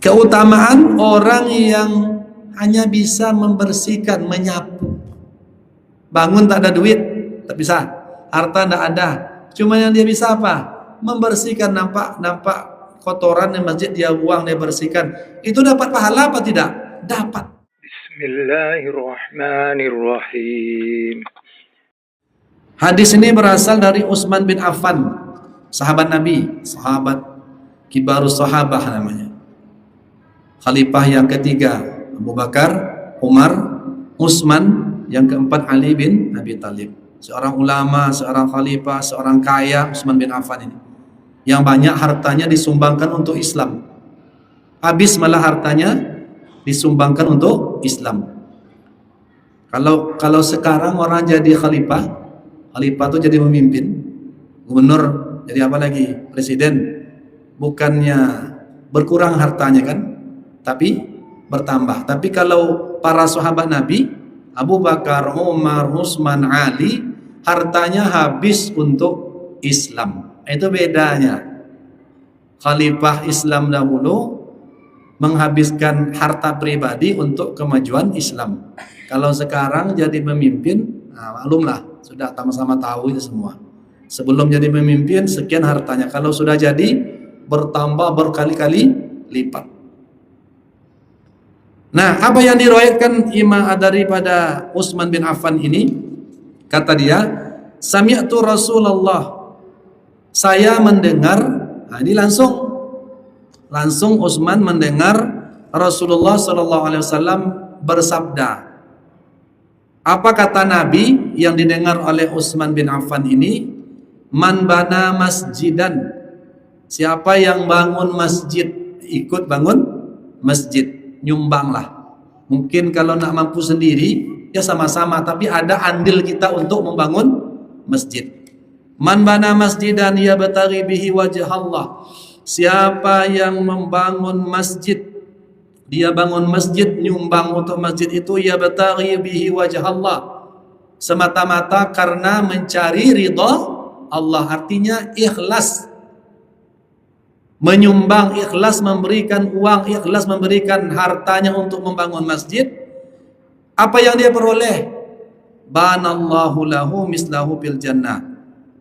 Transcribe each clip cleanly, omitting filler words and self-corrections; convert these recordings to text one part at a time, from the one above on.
Keutamaan orang yang hanya bisa membersihkan, menyapu. Bangun tak ada duit, tak bisa. Harta tak ada. Cuma yang dia bisa apa? Membersihkan, nampak kotoran di masjid dia buang, dia bersihkan. Itu dapat pahala apa tidak? Dapat. Bismillahirrahmanirrahim. Hadis ini berasal dari Utsman bin Affan, sahabat Nabi, sahabat kibarus sahabah namanya. Khalifah yang ketiga Abu Bakar, Umar, Utsman, yang keempat Ali bin Abi Thalib. Seorang ulama, seorang khalifah, seorang kaya, Utsman bin Affan ini. Yang banyak hartanya disumbangkan untuk Islam. Habis malah hartanya disumbangkan untuk Islam. Kalau sekarang orang jadi khalifah itu jadi pemimpin, gubernur, jadi apa lagi? Presiden. Bukannya berkurang hartanya kan? Tapi bertambah. Tapi kalau para sahabat Nabi, Abu Bakar, Umar, Utsman, Ali, hartanya habis untuk Islam. Itu bedanya. Khalifah Islam dahulu menghabiskan harta pribadi untuk kemajuan Islam. Kalau sekarang jadi pemimpin, maklumlah, sudah sama-sama tahu itu semua. Sebelum jadi pemimpin sekian hartanya, kalau sudah jadi bertambah berkali-kali lipat. Nah, apa yang diriwayatkan Imam daripada Utsman bin Affan ini, kata dia, sami'tu Rasulullah, saya mendengar. Ini langsung Utsman mendengar Rasulullah SAW bersabda. Apa kata Nabi yang didengar oleh Utsman bin Affan ini? Man bana masjidan, siapa yang bangun masjid, ikut bangun masjid, nyumbanglah. Mungkin kalau nak mampu sendiri ya sama-sama, tapi ada andil kita untuk membangun masjid. Man bana masjidan yabtaghi bihi wajh Allah, siapa yang membangun masjid, dia bangun masjid, nyumbang untuk masjid itu, yabtaghi bihi wajh Allah, semata-mata karena mencari ridha Allah. Artinya ikhlas menyumbang, ikhlas memberikan uang, ikhlas memberikan hartanya untuk membangun masjid. Apa yang dia peroleh? Banallahu lahu mislahu fil jannah,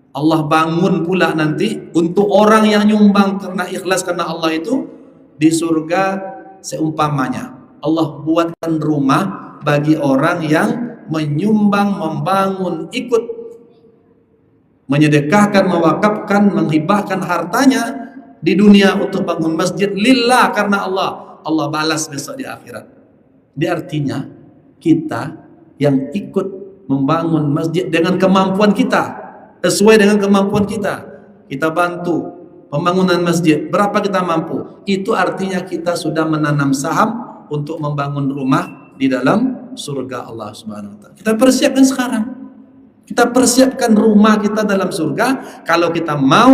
Allah bangun pula nanti untuk orang yang nyumbang karena ikhlas karena Allah itu di surga seumpamanya. Allah buatkan rumah bagi orang yang menyumbang, membangun, ikut menyedekahkan, mewakafkan, menghibahkan hartanya di dunia untuk bangun masjid lillah, karena Allah. Allah balas besok di akhirat. Di artinya kita yang ikut membangun masjid dengan kemampuan kita, sesuai dengan kemampuan kita, kita bantu pembangunan masjid, berapa kita mampu, itu artinya kita sudah menanam saham untuk membangun rumah di dalam surga Allah Subhanahu wa taala. Kita persiapkan sekarang. Kita persiapkan rumah kita dalam surga kalau kita mau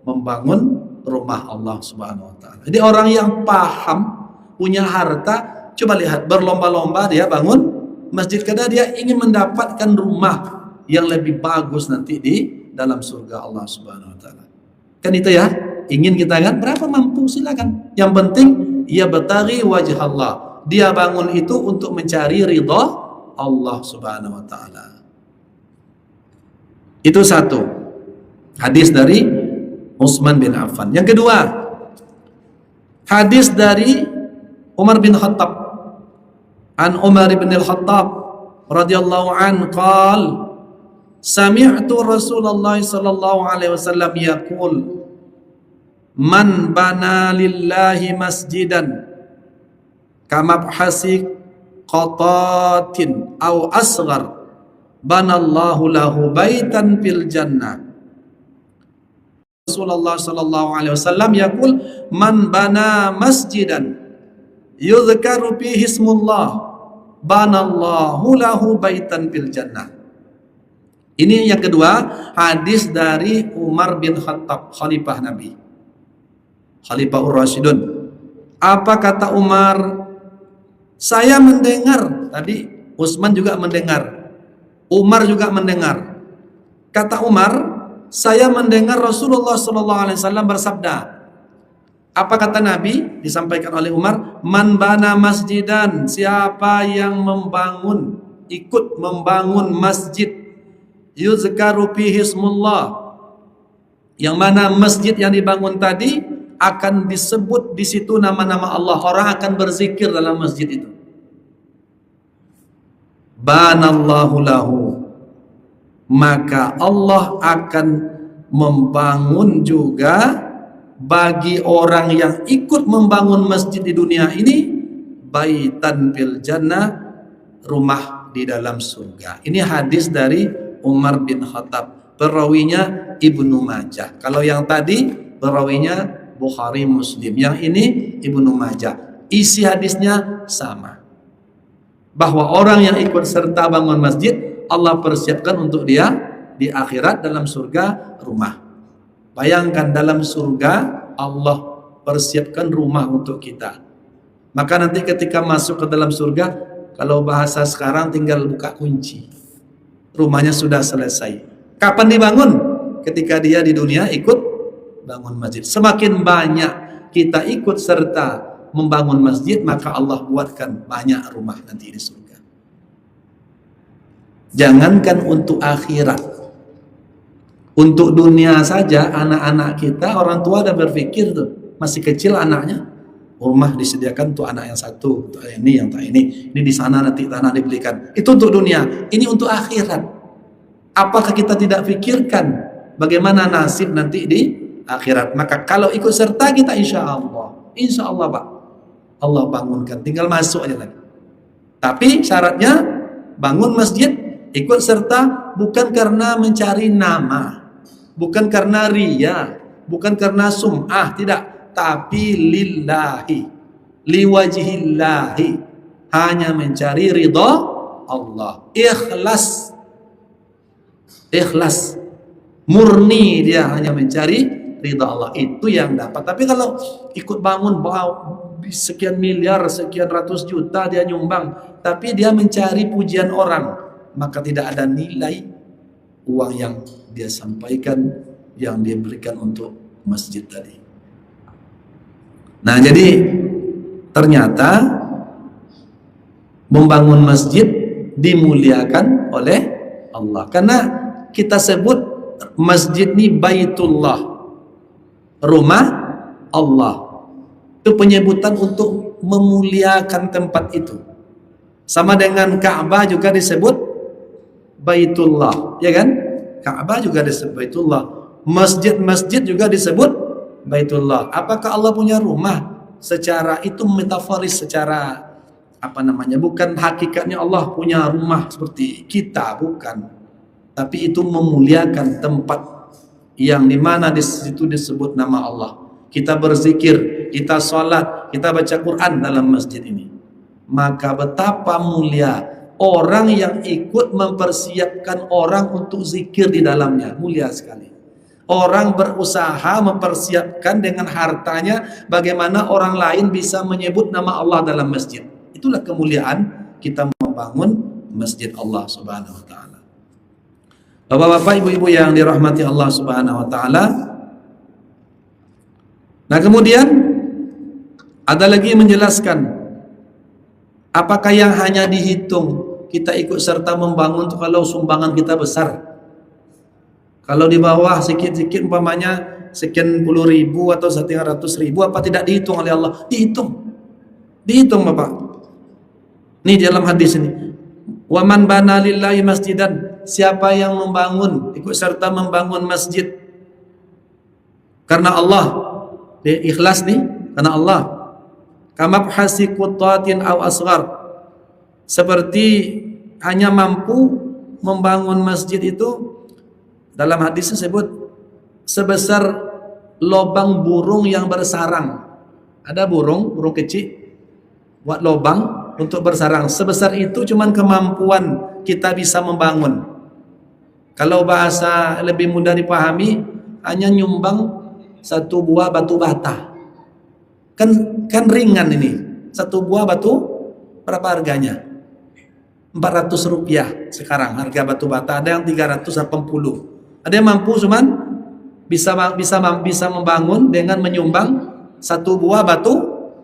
membangun rumah Allah Subhanahu wa taala. Jadi orang yang paham, punya harta, coba lihat, berlomba-lomba dia bangun masjid karena dia ingin mendapatkan rumah yang lebih bagus nanti di dalam surga Allah Subhanahu wa taala. Kan itu ya, ingin kita kan, berapa mampu silakan. Yang penting ia betari wajah Allah. Dia bangun itu untuk mencari ridha Allah Subhanahu wa taala. Itu satu hadis dari Utsman bin Affan. Yang kedua, hadis dari Umar bin Khattab. An Umar bin Al-Khattab radhiyallahu an qala sami'tu Rasulullah sallallahu alaihi wasallam yaqul man bana lillahi masjidan kamabhasi qatatin aw asghar banallahu lahu baitan fil jannah. Rasulullah sallallahu alaihi wasallam yaqul man bana masjidan yuzkaru fihi ismullah banallahu lahu baitan fil jannah. Ini yang kedua, hadis dari Umar bin Khattab, khalifah Nabi, Khalifah Ur-Rasyidun. Apa kata Umar? Saya mendengar, tadi Utsman juga mendengar, Umar juga mendengar. Kata Umar, saya mendengar Rasulullah SAW bersabda, Apa kata Nabi? Disampaikan oleh Umar, man bana masjidan, siapa yang membangun, ikut membangun masjid, yuzkaru fihi ismullah, yang mana masjid yang dibangun tadi akan disebut di situ nama-nama Allah, orang akan berzikir dalam masjid itu. Banallahu lahu, maka Allah akan membangun juga bagi orang yang ikut membangun masjid di dunia ini, baitan fil jannah, rumah di dalam surga. Ini hadis dari Umar bin Khattab, perawinya Ibnu Majah. Kalau yang tadi perawinya Bukhari Muslim, yang ini Ibnu Majah. Isi hadisnya sama, bahwa orang yang ikut serta bangun masjid, Allah persiapkan untuk dia di akhirat dalam surga rumah. Bayangkan, dalam surga Allah persiapkan rumah untuk kita. Maka nanti ketika masuk ke dalam surga, kalau bahasa sekarang tinggal buka kunci, rumahnya sudah selesai. Kapan dibangun? Ketika dia di dunia ikut bangun masjid. Semakin banyak kita ikut serta membangun masjid, maka Allah buatkan banyak rumah nanti di surga. Jangankan untuk akhirat, untuk dunia saja, anak-anak kita, orang tua udah berpikir tuh, masih kecil anaknya, rumah disediakan untuk anak yang satu, untuk ini, yang tak ini di sana nanti tanah dibelikan. Itu untuk dunia, ini untuk akhirat. Apakah kita tidak pikirkan bagaimana nasib nanti di akhirat? Maka kalau ikut serta kita, insya Allah Pak, Allah bangunkan, tinggal masuk aja lagi. Tapi syaratnya bangun masjid, ikut serta bukan karena mencari nama, bukan karena riya, bukan karena sum'ah, tidak, tapi lillahi, liwajihillahi, hanya mencari ridha Allah, ikhlas, murni, dia hanya mencari ridha Allah, itu yang dapat. Tapi kalau ikut bangun sekian miliar, sekian ratus juta dia nyumbang, tapi dia mencari pujian orang, maka tidak ada nilai uang yang dia sampaikan, yang dia berikan untuk masjid tadi. Nah, jadi ternyata membangun masjid dimuliakan oleh Allah, karena kita sebut masjid ini Baitullah, rumah Allah. Itu penyebutan untuk memuliakan tempat itu. Sama dengan Ka'bah juga disebut Baitullah, ya kan? Ka'bah juga disebut Baitullah. Masjid-masjid juga disebut Baitullah. Apakah Allah punya rumah? Secara itu metaforis, secara apa namanya? Bukan hakikatnya Allah punya rumah seperti kita, bukan. Tapi itu memuliakan tempat yang dimana di situ disebut nama Allah. Kita berzikir, kita sholat, kita baca Quran dalam masjid ini. Maka betapa mulia orang yang ikut mempersiapkan orang untuk zikir di dalamnya, mulia sekali. Orang berusaha mempersiapkan dengan hartanya bagaimana orang lain bisa menyebut nama Allah dalam masjid. Itulah kemuliaan kita membangun masjid Allah Subhanahu wa taala. Bapak-bapak, ibu-ibu yang dirahmati Allah Subhanahu wa taala. Nah, kemudian ada lagi yang menjelaskan, apakah yang hanya dihitung kita ikut serta membangun itu kalau sumbangan kita besar? Kalau di bawah sedikit-sedikit, umpamanya sekian puluh ribu atau sekian ratus ribu, apa tidak dihitung oleh Allah? Dihitung Bapak. Ini dalam hadis ini, wa man bana lillahi masjidan, siapa yang membangun, ikut serta membangun masjid karena Allah, dia ikhlas nih karena Allah, kamabhasi qutatin aw asghar, seperti hanya mampu membangun masjid itu, dalam hadis disebut sebesar lobang burung yang bersarang. Ada burung kecil buat lobang untuk bersarang, sebesar itu cuman kemampuan kita bisa membangun. Kalau bahasa lebih mudah dipahami, hanya nyumbang satu buah batu bata. Kan ringan ini. Satu buah batu berapa harganya? 400 rupiah sekarang harga batu bata. Ada yang 380. Ada yang mampu cuman bisa membangun dengan menyumbang satu buah batu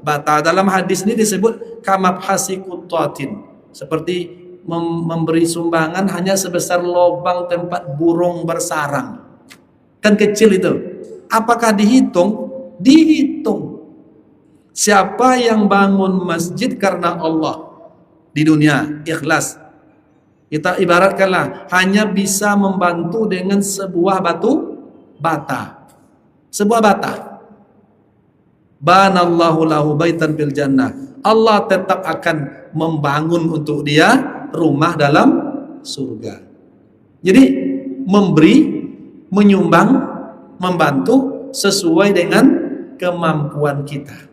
bata. Dalam hadis ini disebut kamabhasi kuttatin, seperti memberi sumbangan hanya sebesar lubang tempat burung bersarang. Kan kecil itu. Apakah dihitung? Dihitung. Siapa yang bangun masjid karena Allah di dunia, ikhlas, kita ibaratkanlah hanya bisa membantu dengan sebuah batu bata. Sebuah bata. Banallahu lahu baitan fil jannah. Allah tetap akan membangun untuk dia rumah dalam surga. Jadi memberi, menyumbang, membantu sesuai dengan kemampuan kita.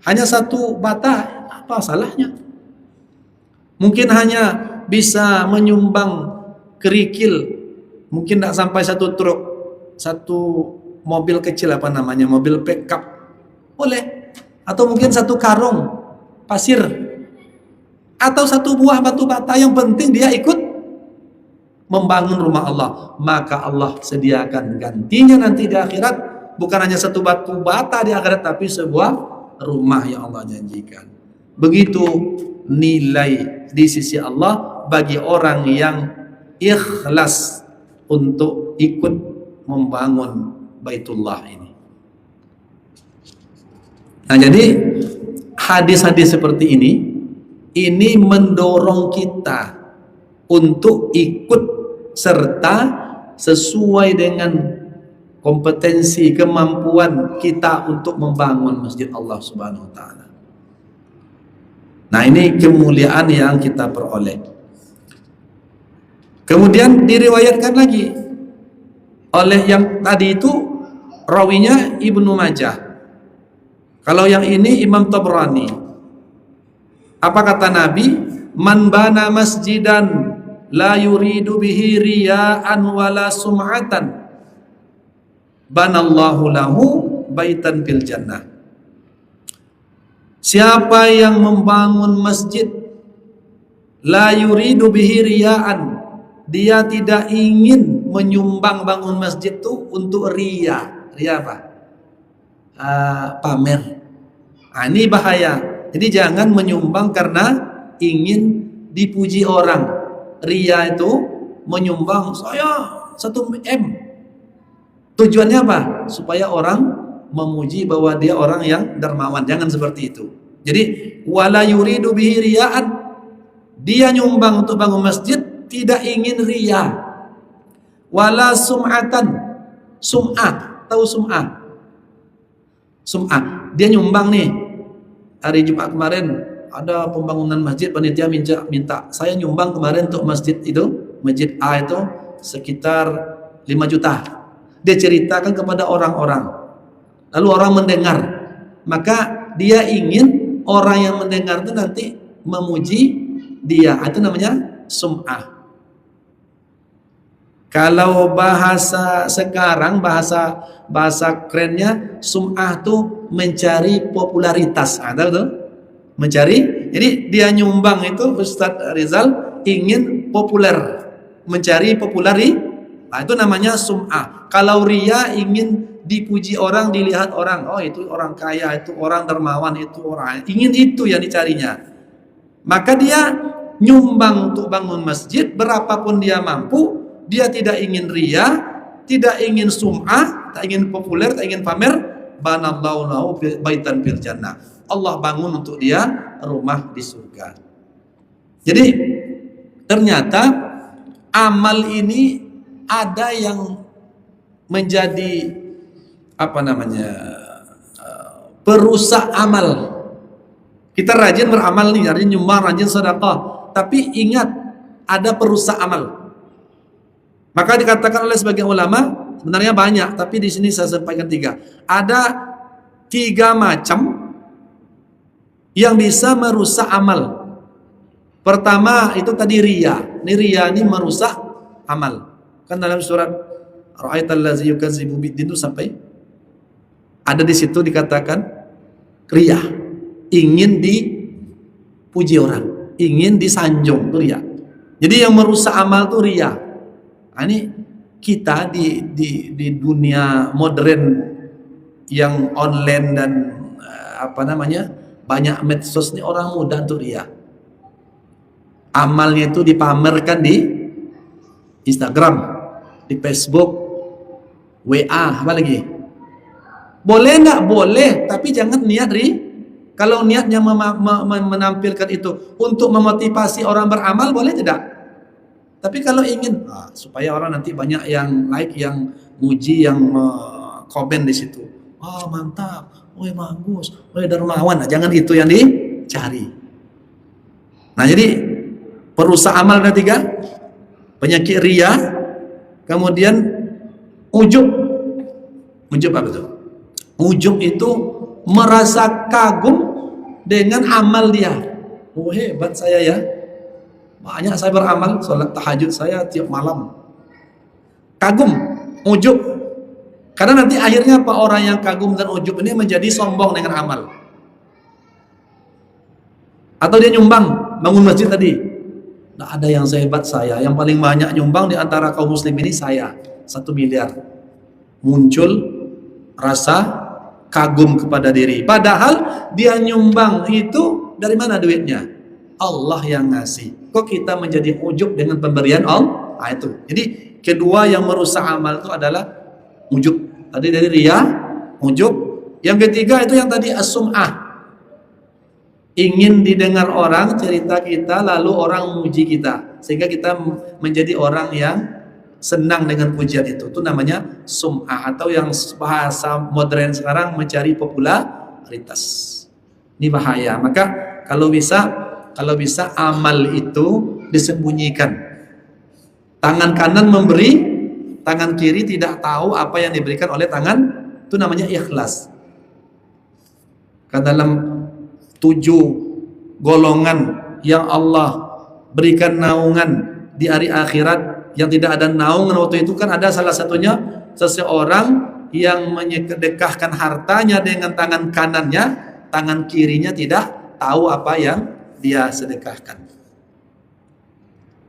Hanya satu bata, apa salahnya? Mungkin hanya bisa menyumbang kerikil, mungkin tidak sampai satu truk, satu mobil kecil, apa namanya, mobil pickup, boleh. Atau mungkin satu karung pasir, atau satu buah batu bata, yang penting dia ikut membangun rumah Allah. Maka Allah sediakan gantinya nanti di akhirat, bukan hanya satu batu bata di akhirat, tapi sebuah rumah yang Allah janjikan. Begitu nilai di sisi Allah bagi orang yang ikhlas untuk ikut membangun Baitullah ini. Nah, jadi hadis-hadis seperti ini mendorong kita untuk ikut serta sesuai dengan kompetensi, kemampuan kita untuk membangun masjid Allah Subhanahu wa taala. Nah, ini kemuliaan yang kita peroleh. Kemudian diriwayatkan lagi oleh yang tadi itu rawinya Ibnu Majah. Kalau yang ini Imam Tabrani. Apa kata Nabi? Man bana masjidan la yuridu bihi riya'an wala sum'atan banallahu lahu baitan fil jannah. Siapa yang membangun masjid la yuridu bihi riya'an, dia tidak ingin menyumbang bangun masjid itu untuk riya. Riya apa? Pamer. Ini bahaya. Jadi jangan menyumbang karena ingin dipuji orang. Riya itu menyumbang, saya 1 M. Tujuannya apa? Supaya orang memuji bahwa dia orang yang dermawan. Jangan seperti itu. Jadi wala yuridu bihi riya'an, dia nyumbang untuk bangun masjid tidak ingin riya. Wala sum'atan, sum'ah, tahu sum'ah? Sum'ah, dia nyumbang nih. Hari Jumat kemarin ada pembangunan masjid, panitia minta saya nyumbang kemarin untuk masjid itu, masjid A itu sekitar 5 juta. Dia ceritakan kepada orang-orang, lalu orang mendengar, maka dia ingin orang yang mendengar itu nanti memuji dia. Itu namanya sum'ah. Kalau bahasa sekarang, bahasa kerennya, sum'ah itu mencari popularitas. Tahu tuh? Mencari. Jadi dia nyumbang itu, Ustadz Rizal ingin populer, mencari popularitas. Nah, itu namanya sum'ah. Kalau riya ingin dipuji orang, dilihat orang, oh itu orang kaya, itu orang dermawan, itu orang ingin itu yang dicarinya. Maka dia nyumbang untuk bangun masjid berapapun dia mampu. Dia tidak ingin riya, tidak ingin sum'ah, tak ingin populer, tak ingin pamer. Banallahu lahu baitan fil jannah. Allah bangun untuk dia rumah di surga. Jadi ternyata amal ini ada yang menjadi apa namanya, perusak amal. Kita rajin beramal nih, rajin nyumbang, rajin sedekah, tapi ingat ada perusak amal. Maka dikatakan oleh sebagian ulama, sebenarnya banyak, tapi di sini saya sampaikan 3. Ada 3 macam yang bisa merusak amal. Pertama itu tadi riya. Ini riya ini merusak amal. Kan dalam surat Ra'aital ladzi yukazzibu biddin itu sampai ada di situ dikatakan riya, ingin dipuji orang, ingin disanjung, itu riya. Jadi yang merusak amal itu riya. Nah, ini kita di dunia modern yang online dan banyak medsos ini orang mudah untuk ria. Amalnya itu dipamerkan di Instagram, di Facebook, WA, apa lagi? Boleh nggak? Boleh, tapi jangan niat kalau niatnya menampilkan itu untuk memotivasi orang beramal, boleh tidak? Tapi kalau ingin supaya orang nanti banyak yang like, yang muji, yang komen di situ. Oh mantap, oh bagus, oh dermawan. Nah, jangan itu yang dicari. Nah jadi perusak amal ada 3, penyakit ria, kemudian ujub. Ujub apa itu? Ujub itu merasa kagum dengan amal dia. Oh hebat saya ya, banyak saya beramal, sholat tahajud saya tiap malam. Kagum, ujub. Karena nanti akhirnya apa, orang yang kagum dan ujub ini menjadi sombong dengan amal. Atau dia nyumbang bangun masjid tadi. Nah, ada yang sehebat saya, yang paling banyak nyumbang di antara kaum muslim ini saya, 1 miliar. Muncul rasa kagum kepada diri. Padahal dia nyumbang itu dari mana duitnya? Allah yang ngasih. Kok kita menjadi ujub dengan pemberian Allah? Nah, itu. Jadi kedua yang merusak amal itu adalah ujub. Tadi dari ria, ujub. Yang ketiga itu yang tadi as-sum'ah. Ingin didengar orang cerita kita, lalu orang muji kita, sehingga kita menjadi orang yang senang dengan pujian itu. Itu namanya sum'ah, atau yang bahasa modern sekarang mencari popularitas. Ini bahaya. Maka kalau bisa amal itu disembunyikan. Tangan kanan memberi, tangan kiri tidak tahu apa yang diberikan oleh tangan. Itu namanya ikhlas. Karena dalam 7 golongan yang Allah berikan naungan di hari akhirat, yang tidak ada naungan waktu itu kan ada salah satunya seseorang yang menyedekahkan hartanya dengan tangan kanannya, tangan kirinya tidak tahu apa yang dia sedekahkan.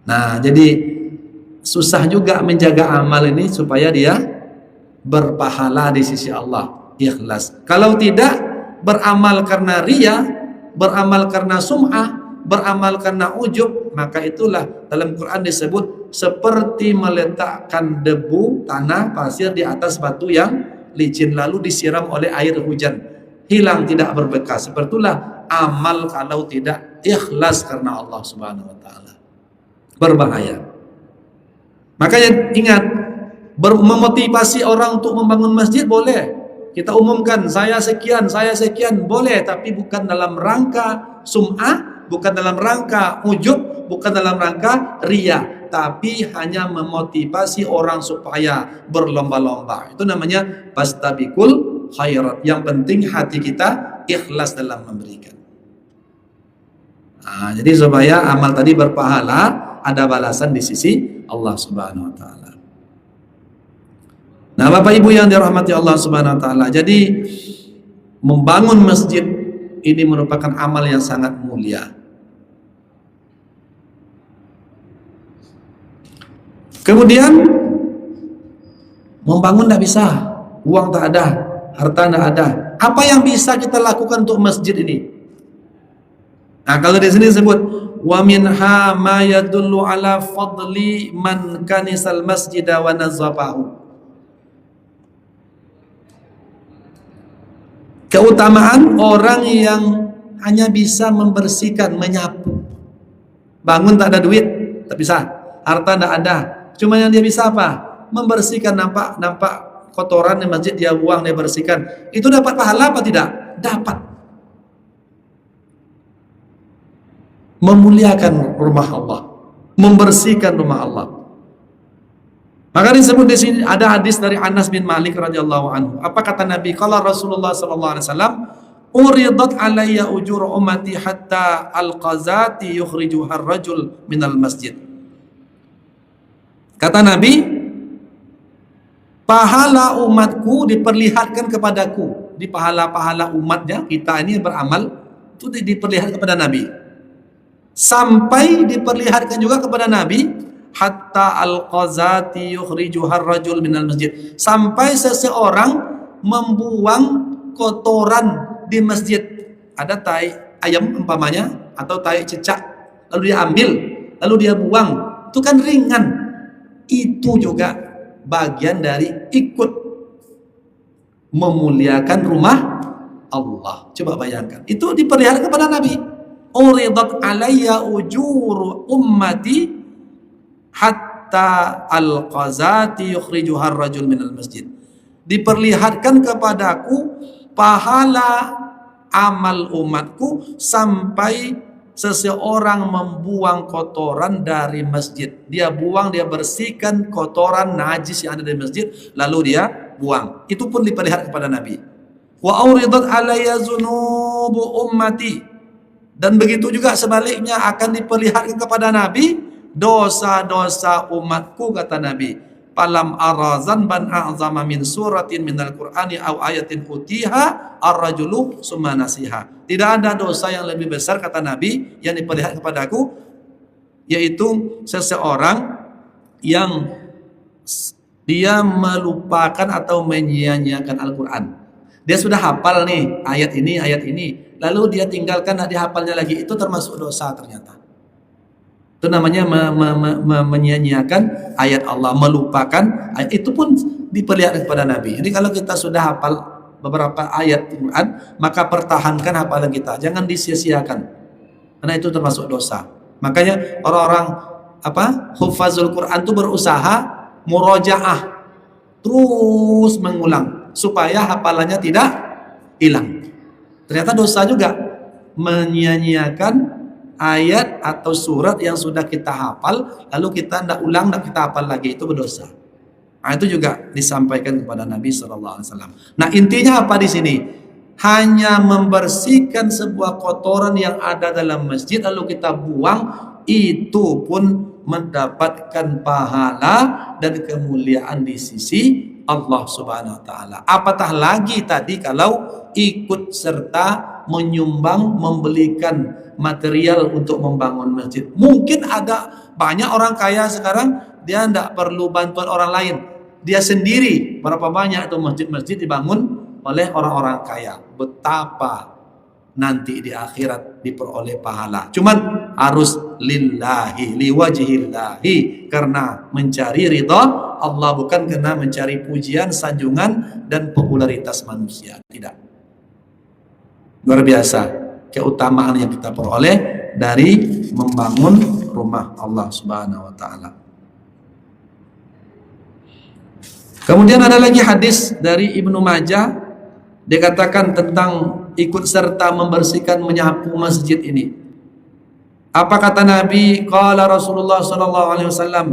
Nah, jadi susah juga menjaga amal ini supaya dia berpahala di sisi Allah, ikhlas. Kalau tidak, beramal karena ria, beramal karena sum'ah, beramal karena ujub, maka itulah dalam Quran disebut seperti meletakkan debu, tanah, pasir di atas batu yang licin lalu disiram oleh air hujan, hilang tidak berbekas. Sepertilah amal kalau tidak ikhlas karena Allah Subhanahu wa taala. Berbahaya. Makanya ingat, memotivasi orang untuk membangun masjid boleh. Kita umumkan saya sekian, boleh, tapi bukan dalam rangka sum'ah, bukan dalam rangka ujub, bukan dalam rangka ria, tapi hanya memotivasi orang supaya berlomba-lomba. Itu namanya fastabiqul khairat. Yang penting hati kita ikhlas dalam memberikan. Nah, jadi supaya amal tadi berpahala, ada balasan di sisi Allah Subhanahu wa taala. Nah, Bapak Ibu yang dirahmati Allah Subhanahu wa taala, jadi membangun masjid ini merupakan amal yang sangat mulia. Kemudian membangun tidak bisa, uang tak ada, harta tidak ada. Apa yang bisa kita lakukan untuk masjid ini? Nah, kalau di sini disebut wa minha ma yadullu ala fadli man kanisal masjida wa nazzafahu. Keutamaan orang yang hanya bisa membersihkan, menyapu. Bangun tak ada duit, tak bisa. Harta tak ada. Cuma yang dia bisa apa? Membersihkan, nampak kotoran di masjid dia buang, dia bersihkan. Itu dapat pahala apa tidak? Dapat. Memuliakan rumah Allah, membersihkan rumah Allah. Maka disebut di sini ada hadis dari Anas bin Malik radhiyallahu anhu. Apa kata Nabi? Qala Rasulullah sallallahu alaihi wasallam, "Uridat alayya ujur ummati hatta al-qazati yukhrijuha ar-rajul minal masjid." Kata Nabi, pahala umatku diperlihatkan kepadaku. Di pahala-pahala umatnya, kita ini beramal, itu diperlihatkan kepada Nabi. Sampai diperlihatkan juga kepada Nabi, hatta al-qazati yukhrijuhar rajul minal masjid, sampai seseorang membuang kotoran di masjid. Ada tai ayam umpamanya atau tai cicak, lalu dia ambil, lalu dia buang. Itu kan ringan. Itu juga bagian dari ikut memuliakan rumah Allah. Coba bayangkan. Itu diperlihatkan kepada Nabi. Uridat alayya ujuru ummati hatta al-qazati yukhrijuhar rajul minal masjid. Diperlihatkan kepadaku pahala amal umatku sampai seseorang membuang kotoran dari masjid. Dia buang, dia bersihkan kotoran najis yang ada di masjid, lalu dia buang. Itu pun diperlihatkan kepada Nabi. Wa auridat alayya zunubu ummati. Dan begitu juga sebaliknya akan diperlihatkan kepada Nabi dosa-dosa umatku, kata Nabi. Falam arazan ban a'zama min suratin minal Qur'ani aw ayatin utiha ar-rajulu summa nasiha. Tidak ada dosa yang lebih besar, kata Nabi, yang diperlihatkan kepadaku, yaitu seseorang yang dia melupakan atau menyia-nyiakan Al-Quran. Dia sudah hafal nih ayat ini, lalu dia tinggalkan, dia hafalnya lagi. Itu termasuk dosa ternyata. Itu namanya menyia-nyiakan ayat Allah, melupakan ayat. Itu pun diperlihatkan kepada Nabi. Jadi kalau kita sudah hafal beberapa ayat Quran, maka pertahankan hafalan kita, jangan disia-siakan, karena itu termasuk dosa. Makanya orang-orang hufazul Quran itu berusaha murojaah, terus mengulang supaya hafalannya tidak hilang. Ternyata dosa juga menyia-nyiakan ayat atau surat yang sudah kita hafal, lalu kita tidak ulang, tidak kita hafal lagi, itu berdosa. Nah, itu juga disampaikan kepada Nabi SAW. Nah, intinya apa di sini? Hanya membersihkan sebuah kotoran yang ada dalam masjid lalu kita buang, itu pun mendapatkan pahala dan kemuliaan di sisi Allah Subhanahu wa taala. Apatah lagi tadi kalau ikut serta menyumbang, membelikan material untuk membangun masjid. Mungkin ada banyak orang kaya sekarang, dia tidak perlu bantuan orang lain, dia sendiri. Berapa banyak itu masjid-masjid dibangun oleh orang-orang kaya. Betapa nanti di akhirat diperoleh pahala. Cuman harus lillahi, liwajihillahi, karena mencari ridha Allah, bukan karena mencari pujian, sanjungan dan popularitas manusia. Tidak. Luar biasa keutamaan yang kita peroleh dari membangun rumah Allah Subhanahu wa taala. Kemudian ada lagi hadis dari Ibnu Majah, dikatakan tentang ikut serta membersihkan, menyapu masjid ini. Apa kata Nabi? Qala Rasulullah sallallahu alaihi wasallam,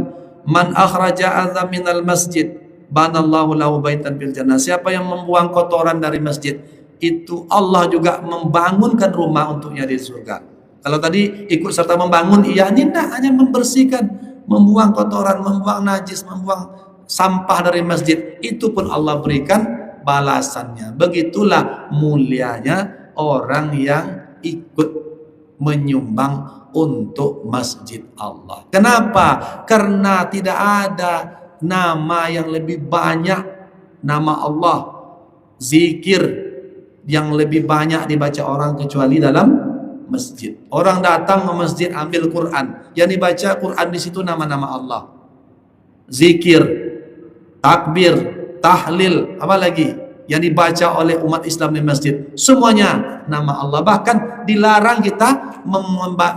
man akhraja adza minal masjid banallahu lahu baitan fil jannah. Siapa yang membuang kotoran dari masjid, itu Allah juga membangunkan rumah untuknya di surga. Kalau tadi ikut serta membangun, iya, ini tidak, hanya membersihkan, membuang kotoran, membuang najis, membuang sampah dari masjid, itu pun Allah berikan balasannya. Begitulah mulianya orang yang ikut menyumbang untuk masjid Allah. Kenapa? Karena tidak ada nama yang lebih banyak, nama Allah, zikir yang lebih banyak dibaca orang kecuali dalam masjid. Orang datang ke masjid ambil Quran, yang dibaca Quran di situ nama-nama Allah, zikir, takbir, tahlil, apa lagi yang dibaca oleh umat Islam di masjid, semuanya nama Allah. Bahkan dilarang kita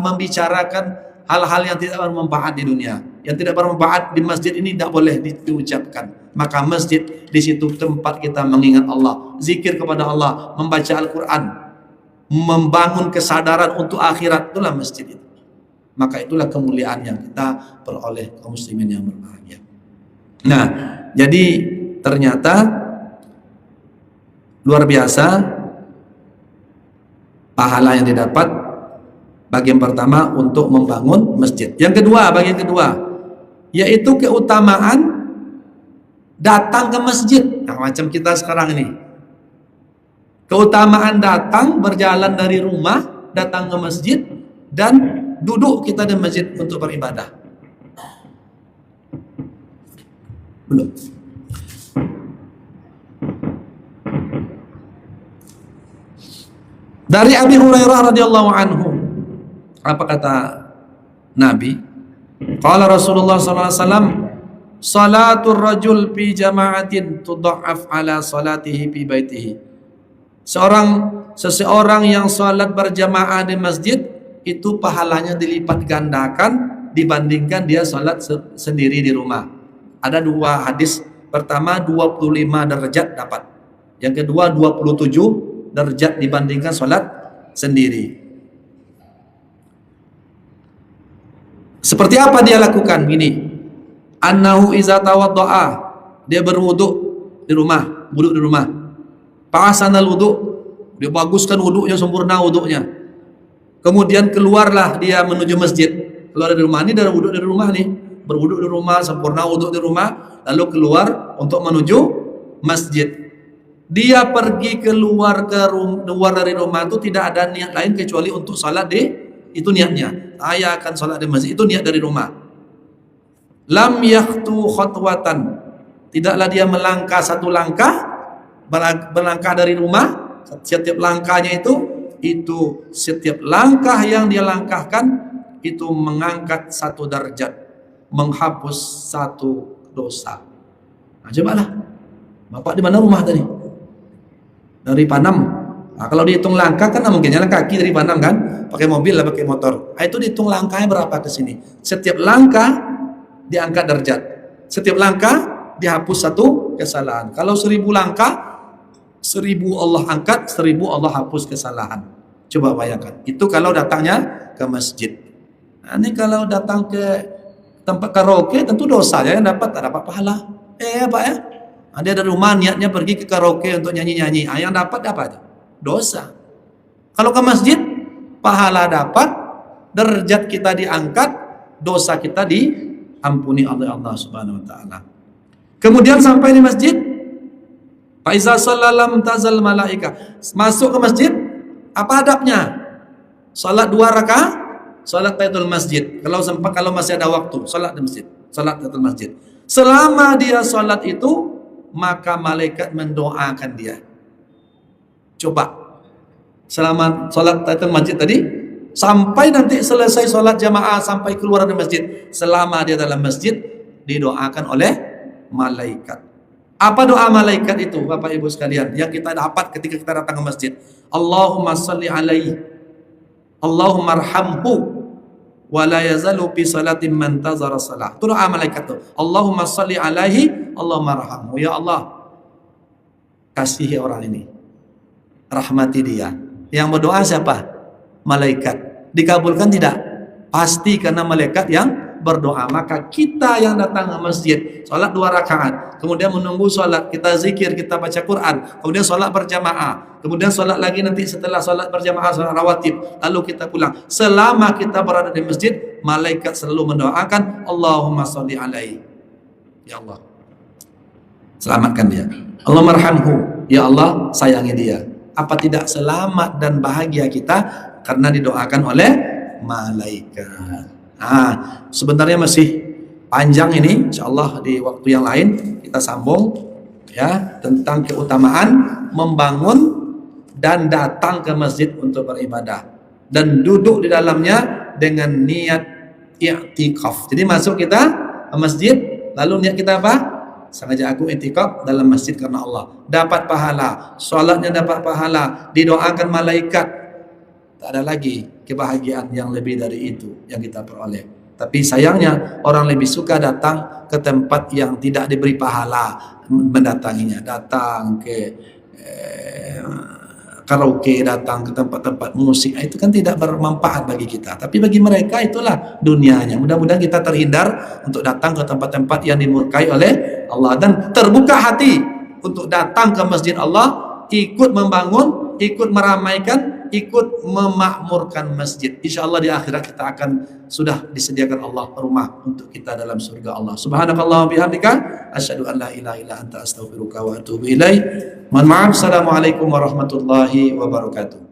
membicarakan hal-hal yang tidak bermanfaat di dunia, yang tidak bermanfaat di masjid ini tidak boleh diucapkan. Maka masjid di situ tempat kita mengingat Allah, zikir kepada Allah, membaca Al-Quran, membangun kesadaran untuk akhirat, itulah masjid itu. Maka itulah kemuliaan yang kita peroleh kaum muslimin yang berbahagia. Nah, jadi ternyata luar biasa pahala yang didapat. Bagian pertama untuk membangun masjid. Yang kedua, bagian kedua, yaitu keutamaan datang ke masjid. Nah, macam kita sekarang ini, keutamaan datang, berjalan dari rumah datang ke masjid dan duduk kita di masjid untuk beribadah. Belum. Dari Abi Hurairah radhiyallahu anhu, apa kata Nabi? Qala Rasulullah sallallahu alaihi wasallam, salatul rajul fi jama'atin tudha'af ala salatihi fi baitihi. Seseorang yang salat berjamaah di masjid itu pahalanya dilipat gandakan dibandingkan dia salat sendiri di rumah. Ada dua hadis. Pertama 25 derajat dapat. Yang kedua 27 derajat dibandingkan salat sendiri. Seperti apa dia lakukan? Gini. Annahu iza tawadda'a, dia berwuduk di rumah, wuduk di rumah. Fa'asanal wuduk, dia baguskan wuduknya, sempurna wuduknya. Kemudian keluarlah dia menuju masjid. Keluar dari rumah, ini dari wuduk dari rumah nih. Berwuduk di rumah, sempurna wuduk di rumah, lalu keluar untuk menuju masjid. Dia pergi keluar dari rumah itu tidak ada niat lain kecuali untuk salat di itu niatnya. Saya akan salat di masjid, itu niat dari rumah. Lam yakhtu khatwatan, tidaklah dia melangkah satu langkah, berlangkah dari rumah. Setiap langkahnya itu setiap langkah yang dia langkahkan itu mengangkat satu derajat, menghapus satu dosa. Nah, cobalah. Bapak di mana rumah tadi? Dari Panam. Nah, kalau dihitung langkah kan mungkin jalan kaki dari Panam kan, pakai mobil lah, pakai motor. Nah, itu dihitung langkahnya berapa ke sini. Setiap langkah diangkat derajat. Setiap langkah dihapus satu kesalahan. Kalau 1000 langkah, 1000 Allah angkat, 1000 Allah hapus kesalahan. Coba bayangkan. Itu kalau datangnya ke masjid. Nah, ini kalau datang ke tempat karaoke tentu dosa ya, yang dapat tak dapat pahala. Pak ya. Dia dari rumah niatnya pergi ke karaoke untuk nyanyi-nyanyi. Yang dapat apa itu? Dosa. Kalau ke masjid, pahala dapat, derajat kita diangkat, dosa kita diampuni oleh Allah Subhanahu wa taala. Kemudian sampai di masjid, fa iza sallalam tazal malaika. Masuk ke masjid, apa adabnya? Salat 2 rakaat, salat tahiyatul masjid. Kalau masih ada waktu, salat di masjid, salat tahiyatul masjid. Selama dia salat itu, maka malaikat mendoakan dia. Coba selama sholat tahiyatul masjid tadi, sampai nanti selesai sholat jamaah, sampai keluar dari masjid, selama dia dalam masjid didoakan oleh malaikat. Apa doa malaikat itu Bapak Ibu sekalian yang kita dapat ketika kita datang ke masjid? Allahumma salli alaihi, Allahumma arhamhu, wa la yazalu fi salatin man tazara salah. Itu doa malaikat tuh. Allahumma salli alaihi, Allahumma arhamhu. Ya Allah, kasihi orang ini, rahmati dia. Yang berdoa siapa? Malaikat. Dikabulkan tidak? Pasti karena malaikat yang berdoa. Maka kita yang datang ke masjid, salat 2 rakaat, kemudian menunggu salat, kita zikir, kita baca Quran, kemudian salat berjamaah, kemudian salat lagi nanti setelah salat berjamaah, salat rawatib, lalu kita pulang. Selama kita berada di masjid, malaikat selalu mendoakan, Allahumma sholli alaihi. Ya Allah, selamatkan dia. Allahumma arhamhu. Ya Allah, sayangi dia. Apa tidak selamat dan bahagia kita karena didoakan oleh malaikat. Sebenarnya masih panjang ini, insyaallah di waktu yang lain kita sambung ya tentang keutamaan membangun dan datang ke masjid untuk beribadah dan duduk di dalamnya dengan niat i'tikaf. Jadi masuk kita ke masjid, lalu niat kita apa? Sengaja aku i'tikaf dalam masjid karena Allah. Dapat pahala, salatnya dapat pahala, didoakan malaikat. Tak ada lagi kebahagiaan yang lebih dari itu yang kita peroleh. Tapi sayangnya orang lebih suka datang ke tempat yang tidak diberi pahala mendatanginya. Datang ke karaoke, datang ke tempat-tempat musik, itu kan tidak bermanfaat bagi kita. Tapi bagi mereka itulah dunianya. Mudah-mudahan kita terhindar untuk datang ke tempat-tempat yang dimurkai oleh Allah dan terbuka hati untuk datang ke masjid Allah, ikut membangun, ikut meramaikan, ikut memakmurkan masjid. Insyaallah di akhirat kita akan sudah disediakan Allah rumah untuk kita dalam surga Allah. Subhanakallah wa bihamdika asyhadu an la ilaha illa anta astaghfiruka wa atubu ilaik. Mohon maaf. Assalamualaikum warahmatullahi wabarakatuh.